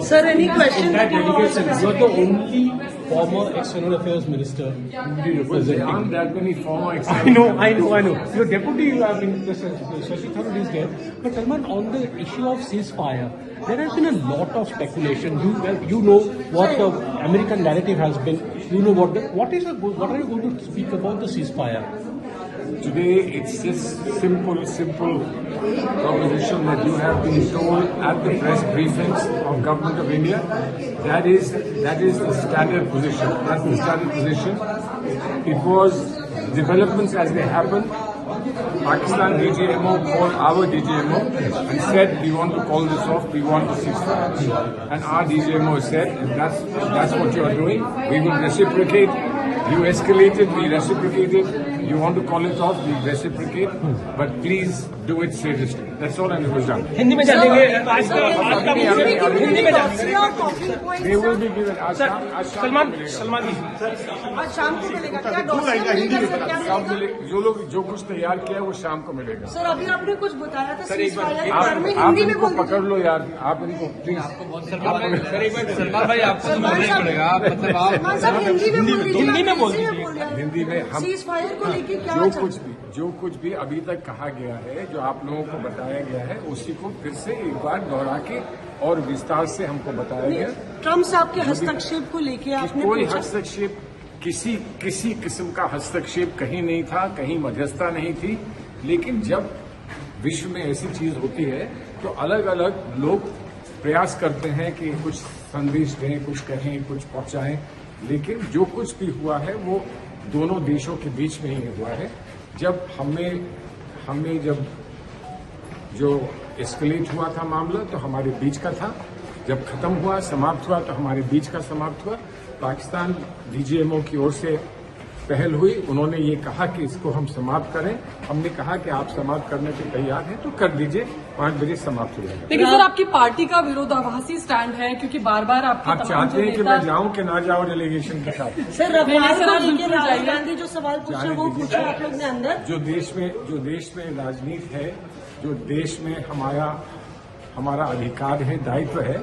Sir, any question? In that delegation, you are the only former external affairs minister representing. There aren't that many former external. I know. Your deputy, I mean, Shashi Tharoor is there. But Salman, on the issue of ceasefire, there has been a lot of speculation. You know what the American narrative has been. You know what are you going to speak about the ceasefire? Today, it's just simple proposition that you have been told at the press briefings of Government of India. That is the standard position. That's the standard position. It was developments as they happened. Pakistan DGMO called our DGMO and said, we want to call this off, we want to ceasefire. And our DGMO said, if that's what you are doing, we will reciprocate. You escalated, we reciprocated. You want to call it off, we reciprocate. But please do it seriously. That's all, and it was done. Hindi में जानेंगे They will be given. Salman जी आज शाम को मिलेगा क्या? जो लोग जो कुछ तैयार किया है वो शाम को मिलेगा। सर, अभी आपने कुछ बताया था आप इनको पकड़ लो यार, आप इनको प्लीज। सलमान भाई आपको तो बोलना ही पड़ेगा, मतलब आप हिंदी में हम सीज़फायर को लेके क्या जो कुछ भी अभी तक कहा गया है, जो आप लोगों को बताया गया है, उसी को फिर से एक बार दोहरा के और विस्तार से हमको बताया गया। ट्रम्प साहब के हस्तक्षेप को लेके आपने कोई हस्तक्षेप, किसी किस्म का हस्तक्षेप कहीं नहीं था, कहीं मध्यस्थता नहीं थी। लेकिन जब विश्व में ऐसी चीज होती है तो अलग अलग लोग प्रयास करते हैं कि कुछ संदेश दें, कुछ कहें, कुछ पहुंचाएं। लेकिन जो कुछ भी हुआ है वो दोनों देशों के बीच में ही हुआ है। जब हमने जब जो एस्केलेट हुआ था मामला तो हमारे बीच का था, जब खत्म हुआ, समाप्त हुआ तो हमारे बीच का समाप्त हुआ। पाकिस्तान डीजीएमओ की ओर से पहल हुई, उन्होंने ये कहा कि इसको हम समाप्त करें। हमने कहा कि आप समाप्त करने के तैयार हैं तो कर दीजिए, 5 बजे समाप्त हो जाएगा। लेकिन सर आपकी पार्टी का विरोधाभासी स्टैंड है, क्योंकि बार बार आप चाहते हैं कि मैं जाऊं कि ना जाऊं डेलीगेशन के साथ? सर, रफाल को लेके राहुल गांधी जो सवाल पूछे वो पूछा आप लोग ने अंदर। जो देश में राजनीति है, जो देश में हमारा अधिकार है, दायित्व है,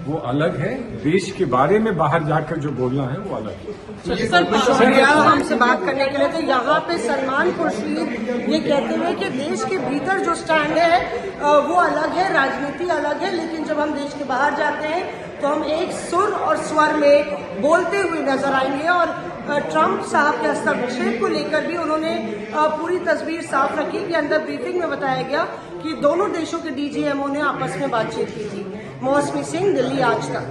वो अलग है। देश के बारे में बाहर जाकर जो बोलना है वो अलग है। हमसे बात करने के लिए तो यहाँ पे सलमान खुर्शीद ये कहते हुए कि देश के भीतर जो स्टैंड है वो अलग है, राजनीति अलग है, लेकिन जब हम देश के बाहर जाते हैं तो हम एक सुर और स्वर में बोलते हुए नजर आएंगे। और ट्रम्प साहब के हस्तक्षेप को लेकर भी उन्होंने पूरी तस्वीर साफ रखी कि अंदर ब्रीफिंग में बताया गया कि दोनों देशों के डीजीएमओ ने आपस में बातचीत की थी। मौसमी सिंह, दिल्ली आज तक।